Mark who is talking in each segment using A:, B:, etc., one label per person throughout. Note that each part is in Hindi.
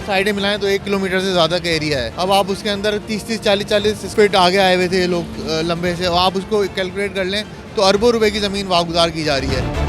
A: साइडें मिलाएं तो 1 किलोमीटर से ज़्यादा का एरिया है। अब आप उसके अंदर 30-30, 40-40 फीट आगे आए हुए थे ये लोग लंबे से, और आप उसको कैलकुलेट कर लें तो अरबों रुपए की ज़मीन वागुजार की जा रही है।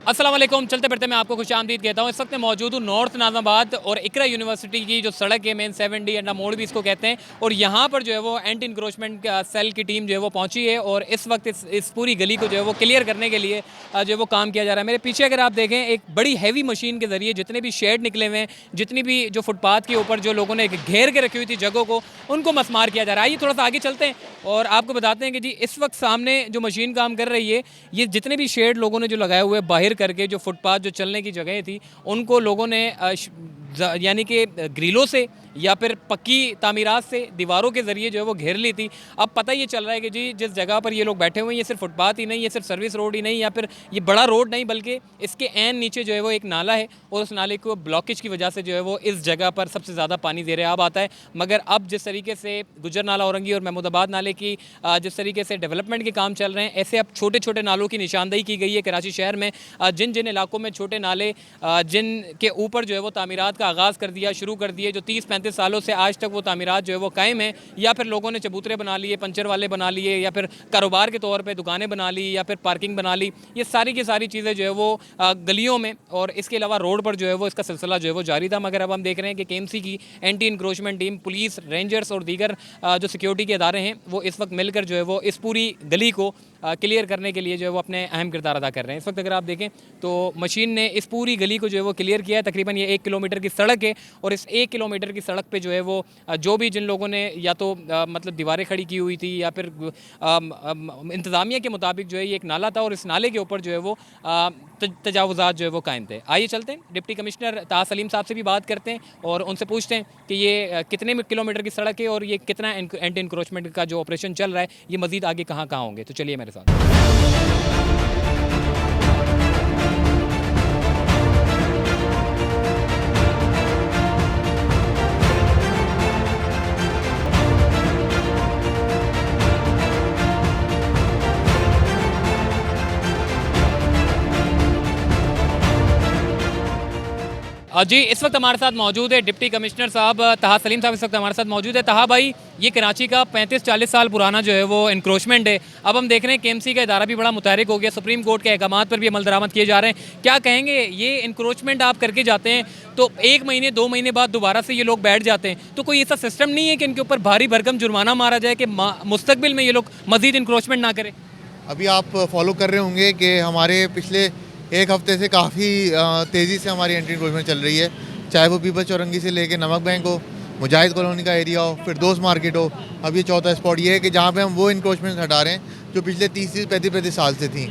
B: अस्सलाम वालेकुम। चलते बढ़ते मैं आपको खुशामदीद कहता हूँ। इस वक्त मैं मौजूद हूँ नॉर्थ नाज़ाबाद और इकरा यूनिवर्सिटी की जो सड़क है मेन 7D अड्डा मोड़ भी इसको कहते हैं, और यहाँ पर जो है वो एंटी इंक्रोचमेंट सेल की टीम जो है वो पहुँची है और इस वक्त इस पूरी गली को जो है वो क्लियर करने के लिए जो है वो काम किया जा रहा है। मेरे पीछे अगर आप देखें, एक बड़ी हैवी मशीन के ज़रिए जितने भी शेड निकले हुए हैं, जितनी भी जो फुटपाथ के ऊपर जो लोगों ने घेर के रखी हुई थी जगहों को, उनको मसमार किया जा रहा है। आइए थोड़ा सा आगे चलते हैं और आपको बताते हैं कि जी इस वक्त सामने जो मशीन काम कर रही है, ये जितने भी शेड लोगों ने जो लगाए हुए बाहर करके जो फुटपाथ जो चलने की जगह थी, उनको लोगों ने यानी कि ग्रिलों से या फिर पक्की तामीरात से दीवारों के ज़रिए जो है वो घेर ली थी। अब पता ये चल रहा है कि जी जिस जगह पर ये लोग बैठे हुए हैं, ये सिर्फ फुटपाथ ही नहीं, ये सिर्फ सर्विस रोड ही नहीं, या फिर ये बड़ा रोड नहीं, बल्कि इसके एन नीचे जो है वो एक नाला है और उस नाले को ब्लॉकेज की वजह से जो है वो इस जगह पर सबसे ज़्यादा पानी ज़ेरे आब आता है। मगर अब जिस तरीके से गुजर नाला औरंगी और महमूदाबाद नाले की जिस तरीके से डेवलपमेंट के काम चल रहे हैं, ऐसे अब छोटे छोटे नालों की निशानदेही की गई है कराची शहर में। जिन जिन इलाकों में छोटे नाले जिन के ऊपर जो है वो तामीरात का आगाज़ कर दिया, शुरू कर दिए, जो 30-35 सालों से आज तक वो तामीरात जो है वो कायम है, या फिर लोगों ने चबूतरे बना लिए, पंचर वाले बना लिए, या फिर कारोबार के तौर पे दुकानें बना ली, या फिर पार्किंग बना ली, ये सारी की सारी चीज़ें जो है वो गलियों में और इसके अलावा रोड पर जो है वो इसका सिलसिला जो है वो जारी था। मगर अब हम देख रहे हैं कि KMC की anti encroachment team, police, rangers और दीगर जो सिक्योरिटी के अदारे हैं, वो इस वक्त मिलकर जो है वो इस पूरी गली को क्लियर करने के लिए जो है वो अपने अहम किरदार अदा कर रहे हैं। इस वक्त अगर आप देखें तो मशीन ने इस पूरी गली को जो है वो क्लियर किया है। तकरीबन ये 1 किलोमीटर की सड़क है और इस 1 किलोमीटर की सड़क पे जो है वो जो भी जिन लोगों ने या तो मतलब दीवारें खड़ी की हुई थी, या फिर इंतज़ामिया के मुताबिक जो है ये एक नाला था और इस नाले के ऊपर जो है वो तजावुज़ात जो है वो कायम थे। आइए चलते हैं, डिप्टी कमिश्नर ताहा सलीम साहब से भी बात करते हैं और उनसे पूछते हैं कि ये कितने किलोमीटर की सड़क है और ये कितना एंटी इंक्रोचमेंट का जो ऑपरेशन चल रहा है, ये मज़ीद आगे कहाँ कहाँ होंगे। तो चलिए मेरे साथ। जी इस वक्त हमारे साथ मौजूद है डिप्टी कमिश्नर साहब ताहा सलीम साहब, इस वक्त हमारे साथ मौजूद है। ताहा भाई, ये कराची का 35-40 साल पुराना जो है वो इंक्रोचमेंट है। अब हम देख रहे हैं KMC का इदारा भी बड़ा मुतहरिक हो गया, सुप्रीम कोर्ट के अहकामात पर भी अमल दरामद किए जा रहे हैं। क्या कहेंगे, ये इंक्रोचमेंट आप करके जाते हैं तो 1 महीने 2 महीने बाद दोबारा से ये लोग बैठ जाते हैं, तो कोई ऐसा सिस्टम नहीं है कि इनके ऊपर भारी भरकम जुर्माना मारा जाए कि मुस्तकबिल में ये लोग मजीद इंक्रोचमेंट ना करें?
A: अभी आप फॉलो कर रहे होंगे कि हमारे पिछले 1 हफ्ते से काफ़ी तेज़ी से हमारी एंटी इंक्रोचमेंट चल रही है, चाहे वो पीपल चौरंगी से लेके नमक बैंक हो, मुजाहिद कॉलोनी का एरिया हो, फिर दोस्त मार्केट हो। अब ये चौथा स्पॉट ये है कि जहाँ पे हम वो इंक्रोचमेंट हटा रहे हैं जो पिछले 30-35 साल से थी।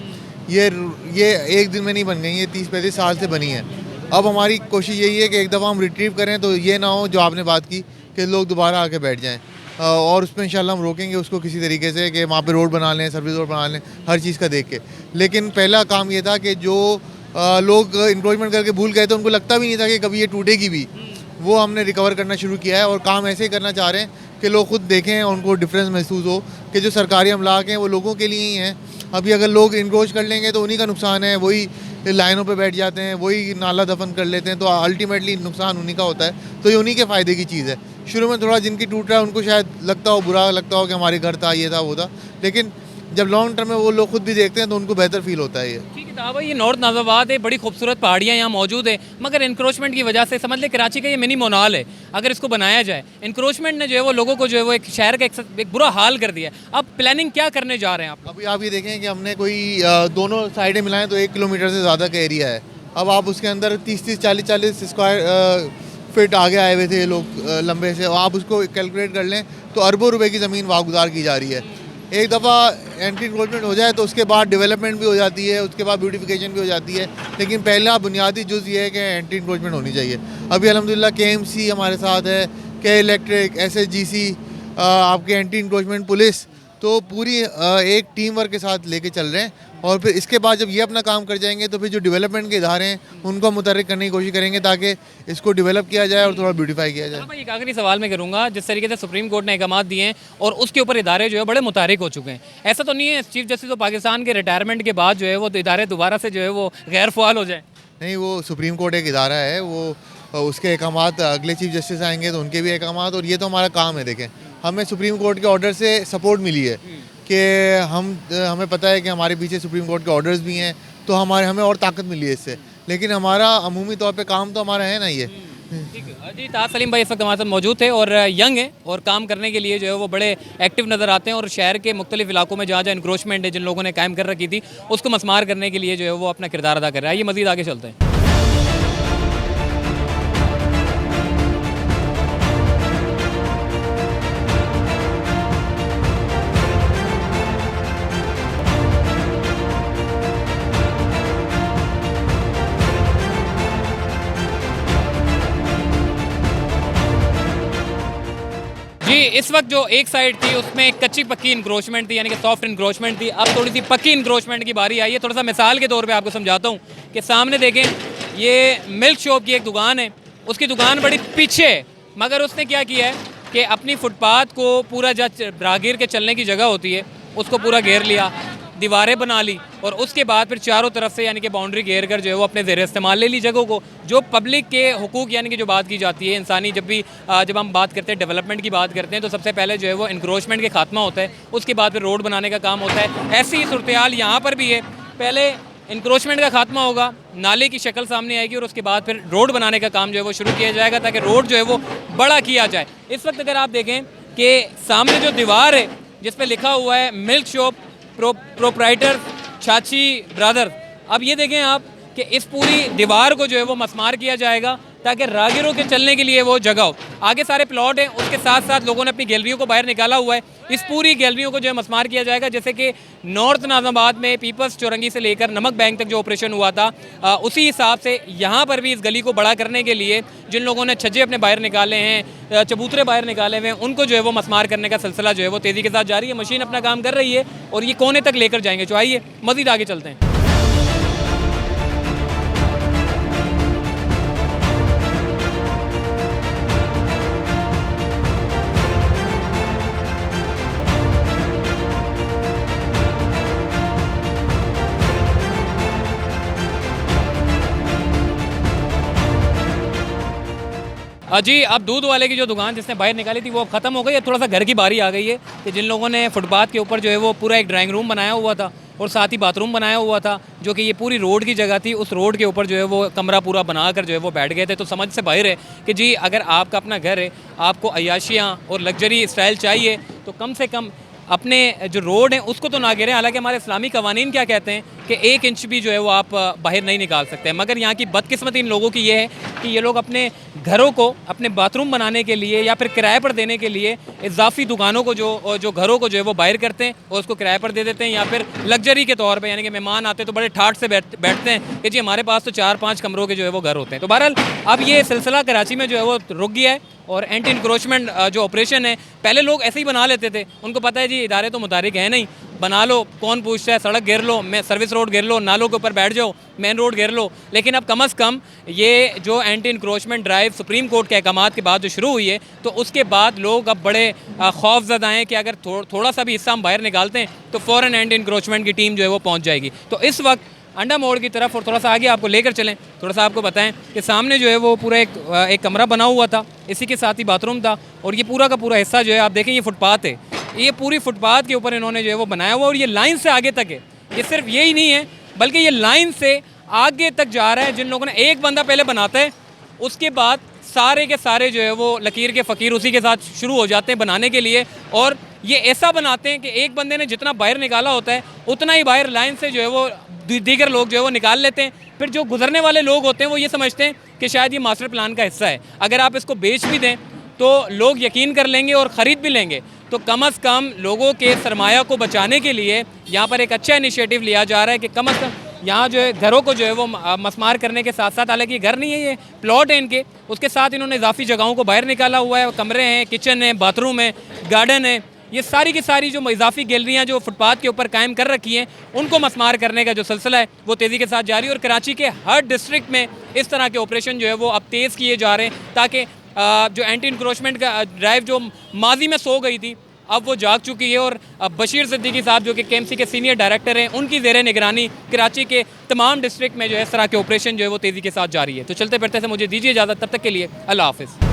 A: ये एक दिन में नहीं बन गई, ये 30-35 साल से बनी है। अब हमारी कोशिश यही है कि एक दफ़ा हम रिट्रीव करें तो ये ना हो जो आपने बात की कि लोग दोबारा आके बैठ जाएँ, और उसमें इंशाल्लाह हम रोकेंगे उसको किसी तरीके से कि वहाँ पे रोड बना लें, सर्विस रोड बना लें, हर चीज़ का देख के। लेकिन पहला काम ये था कि जो लोग इंक्रोचमेंट करके भूल गए थे, उनको लगता भी नहीं था कि कभी ये टूटेगी भी, वो हमने रिकवर करना शुरू किया है। और काम ऐसे ही करना चाह रहे हैं कि लोग खुद देखें और उनको डिफरेंस महसूस हो कि जो सरकारी अमलाक हैं वो लोगों के लिए ही हैं। अभी अगर लोग इंक्रोच कर लेंगे तो उन्हीं का नुकसान है, वही लाइनों पे बैठ जाते हैं, वही नाला दफन कर लेते हैं, तो अल्टीमेटली नुकसान उन्हीं का होता है। तो ये उन्हीं के फ़ायदे की चीज़ है। शुरू में थोड़ा जिनकी टूट रहा है उनको शायद लगता हो, बुरा लगता हो कि हमारे घर था, ये था, वो था, लेकिन जब लॉन्ग टर्म में वो लोग खुद भी देखते हैं तो उनको बेहतर फील होता है। ये
B: ठीक है ताहा भाई, ये नॉर्थ नाज़ाबाद है, बड़ी खूबसूरत पहाड़ियाँ यहाँ मौजूद है, मगर इंक्रोचमेंट की वजह से समझ ले कराची का ये मिनी मोनाल है। अगर इसको बनाया जाए, इंक्रोचमेंट ने जो है वो लोगों को जो है वो एक शहर का एक बुरा हाल कर दिया है। अब प्लानिंग क्या करने जा रहे हैं आप?
A: अभी आप ये देखें कि हमने कोई दोनों साइडें मिलाएं तो 1 किलोमीटर से ज़्यादा का एरिया है। अब आप उसके अंदर 30-30, 40-40 स्क्वायर फीट आगे आए हुए थे ये लोग लंबे से, और आप उसको कैलकुलेट कर लें तो अरबों रुपए की ज़मीन वागुजार की जा रही है। एक दफ़ा एंटी इंक्रोचमेंट हो जाए तो उसके बाद डेवलपमेंट भी हो जाती है, उसके बाद ब्यूटिफिकेशन भी हो जाती है, लेकिन पहला बुनियादी जुज़ ये है कि एंटी इंक्रोचमेंट होनी चाहिए। अभी अल्हम्दुलिल्लाह KMC हमारे साथ है, के इलेक्ट्रिक, SHGC, आपके एंटी इंक्रोचमेंट पुलिस, तो पूरी एक टीम वर्क के साथ लेके चल रहे हैं। और फिर इसके बाद जब ये अपना काम कर जाएंगे तो फिर जो डेवलपमेंट के इदारे हैं उनको मुतहर्रिक करने की कोशिश करेंगे ताकि इसको डेवलप किया जाए और थोड़ा ब्यूटीफाई किया जाए।
B: एक आखिरी सवाल मैं करूँगा, जिस तरीके से सुप्रीम कोर्ट ने अहकामात दिए हैं और उसके ऊपर इदारे जो है बड़े मुतहर्रिक हो चुके हैं, ऐसा तो नहीं है चीफ जस्टिस ऑफ पाकिस्तान के रिटायरमेंट के बाद जो है वो इदारे दोबारा से जो है वो गैर फ़ाल हो जाए?
A: नहीं, वो सुप्रीम कोर्ट एक इदारा है, वो उसके अहकामात, अगले चीफ जस्टिस आएंगे तो उनके भी अहकामात, और ये तो हमारा काम है। देखें, हमें सुप्रीम कोर्ट के ऑर्डर से सपोर्ट मिली है कि हमें पता है कि हमारे पीछे सुप्रीम कोर्ट के ऑर्डर्स भी हैं, तो हमें और ताकत मिली है इससे। लेकिन हमारा अमूमी तौर पे काम तो हमारा है ना ये।
B: ठीक है जी। ताज सलीम भाई इस वक्त हमारे साथ मौजूद थे और यंग हैं और काम करने के लिए जो है वो बड़े एक्टिव नज़र आते हैं, और शहर के मुख्तलिफ इलाकों में जहाँ जहाँ इंक्रोचमेंट है, जिन लोगों ने कायम कर रखी थी, उसको मस्मार करने के लिए जो है वो अपना किरदार अदा कर रहा है। ये मज़ीद आगे चलते हैं। जी, इस वक्त जो एक साइड थी उसमें कच्ची पक्की इंक्रोचमेंट थी, यानी कि सॉफ्ट इंक्रोचमेंट थी। अब थोड़ी सी पक्की इंक्रोचमेंट की बारी आई है। थोड़ा सा मिसाल के तौर पे आपको समझाता हूँ कि सामने देखें, ये मिल्क शॉप की एक दुकान है, उसकी दुकान बड़ी पीछे है, मगर उसने क्या किया है कि अपनी फुटपाथ को पूरा जहाँ राहगीर के चलने की जगह होती है उसको पूरा घेर लिया, दीवारें बना ली, और उसके बाद फिर चारों तरफ से यानी कि बाउंड्री घेर कर जो है वो अपने ज़ेर इस्तेमाल ले ली जगहों को। जो पब्लिक के हुकूक यानी कि जो बात की जाती है इंसानी, जब हम बात करते हैं डेवलपमेंट की बात करते हैं, तो सबसे पहले जो है वो इंक्रोचमेंट के खात्मा होता है, उसके बाद फिर रोड बनाने का काम होता है। ऐसी सूरत हाल यहाँ पर भी है। पहले इंक्रोचमेंट का खात्मा होगा, नाले की शक्ल सामने आएगी, और उसके बाद फिर रोड बनाने का काम जो है वो शुरू किया जाएगा ताकि रोड जो है वो बड़ा किया जाए। इस वक्त अगर आप देखें कि सामने जो दीवार है जिस पर लिखा हुआ है मिल्क शॉप प्रोप्राइटर छाछी ब्रदर्स, अब ये देखें आप कि इस पूरी दीवार को जो है वो मस्मार किया जाएगा ताकि राहगीरों के चलने के लिए वो जगह हो। आगे सारे प्लॉट हैं, उसके साथ साथ लोगों ने अपनी गैलरियों को बाहर निकाला हुआ है। इस पूरी गैलरियों को जो है मस्मार किया जाएगा, जैसे कि नॉर्थ नाज़ाबाद में पीपल्स चौरंगी से लेकर नमक बैंक तक जो ऑपरेशन हुआ था, उसी हिसाब से यहाँ पर भी इस गली को बड़ा करने के लिए जिन लोगों ने छज्जे अपने बाहर निकाले हैं, चबूतरे बाहर निकाले हुए हैं, उनको जो है वो मस्मार करने का सिलसिला जो है वो तेज़ी के साथ जारी है। मशीन अपना काम कर रही है और ये कोने तक लेकर जाएंगे। तो आइए मज़ीद आगे चलते हैं। जी, अब दूध वाले की जो दुकान जिसने बाहर निकाली थी वो अब ख़त्म हो गई है। थोड़ा सा घर की बारी आ गई है कि जिन लोगों ने फुटपाथ के ऊपर जो है वो पूरा एक ड्राइंग रूम बनाया हुआ था और साथ ही बाथरूम बनाया हुआ था, जो कि ये पूरी रोड की जगह थी, उस रोड के ऊपर जो है वो कमरा पूरा बनाकर जो है वो बैठ गए थे। तो समझ से बाहर है कि जी अगर आपका अपना घर है, आपको अय्याशियाँ और लग्जरी स्टाइल चाहिए, तो कम से कम अपने जो रोड है उसको तो ना गिरें। हालांकि हमारे इस्लामी कवानीन क्या कहते हैं कि 1 इंच भी जो है वो आप बाहर नहीं निकाल सकते। मगर यहाँ की बदकिस्मती इन लोगों की ये है कि ये लोग अपने घरों को अपने बाथरूम बनाने के लिए या फिर किराए पर देने के लिए इजाफी दुकानों को जो घरों को जो है वो बाहर करते हैं और उसको किराए पर दे देते हैं, या फिर लग्जरी के तौर पर, यानी कि मेहमान आते तो बड़े ठाठ से बैठते हैं कि जी हमारे पास तो 4-5 कमरों के जो है वो घर होते हैं। तो बहरहाल अब ये सिलसिला कराची में जो है वो रुक गया है, और एंटी इंक्रोचमेंट जो ऑपरेशन है, पहले लोग ऐसे ही बना लेते थे, उनको पता है जी इदारे तो मुतारिक है नहीं, बना लो, कौन पूछता है, सड़क घेर लो, मैं सर्विस रोड घेर लो, नालों के ऊपर बैठ जाओ, मेन रोड घेर लो। लेकिन अब कम अज़ कम ये जो anti encroachment drive supreme court के अहकामात के बाद जो शुरू हुई है, तो उसके बाद लोग अब बड़े खौफजदा हैं कि अगर थोड़ा सा भी हिस्सा हम बाहर निकालते हैं तो फ़ौरन एंटी इंक्रोचमेंट की टीम जो है वो पहुँच जाएगी। तो इस वक्त अंडा मोड़ की तरफ और थोड़ा सा आगे आपको लेकर चलें, थोड़ा सा आपको बताएं कि सामने जो है वो पूरा एक कमरा बना हुआ था, इसी के साथ ही बाथरूम था, और ये पूरा का पूरा हिस्सा जो है आप देखें ये फुटपाथ है, ये पूरी फुटपाथ के ऊपर इन्होंने जो है वो बनाया हुआ, और ये लाइन से आगे तक है। ये सिर्फ यही नहीं है बल्कि ये लाइन से आगे तक जा रहा है। जिन लोगों ने, एक बंदा पहले बनाता है, उसके बाद सारे के सारे जो है वो लकीर के फ़कीर उसी के साथ शुरू हो जाते हैं बनाने के लिए, और ये ऐसा बनाते हैं कि एक बंदे ने जितना बाहर निकाला होता है उतना ही बाहर लाइन से जो है वो दीगर लोग जो है वो निकाल लेते हैं। फिर जो गुजरने वाले लोग होते हैं वो ये समझते हैं कि शायद ये मास्टर प्लान का हिस्सा है, अगर आप इसको बेच भी दें तो लोग यकीन कर लेंगे और ख़रीद भी लेंगे। तो कम अज़ कम लोगों के सरमाया को बचाने के लिए यहाँ पर एक अच्छा इनिशिएटिव लिया जा रहा है कि कम अज़ कम यहाँ जो है घरों को जो है वो मस्मार करने के साथ साथ, हालांकि घर नहीं है, ये प्लॉट है इनके, उसके साथ इन्होंने इजाफी जगहों को बाहर निकाला हुआ है, कमरे हैं, किचन है, बाथरूम है, गार्डन है, ये सारी की सारी जो इजाफी गैलरियाँ जो फुटपाथ के ऊपर कायम कर रखी हैं, उनको मस्मार करने का जो सिलसिला है वो तेज़ी के साथ जारी है। और कराची के हर डिस्ट्रिक्ट में इस तरह के ऑपरेशन जो है वो अब तेज़ किए जा रहे हैं ताकि जो एंटी इंक्रोचमेंट का ड्राइव जो माजी में सो गई थी, अब वो जाग चुकी है और बशीर सिद्दीकी साहब जो कि केएमसी के सीनियर डायरेक्टर हैं, उनकी ज़ेर निगरानी कराची के तमाम डिस्ट्रिक्ट में जो है इस तरह के ऑपरेशन जो है वो तेज़ी के साथ जारी है। तो चलते फिरते से मुझे दीजिए इजाज़त, तब तक के लिए अल्लाह हाफ़िज़।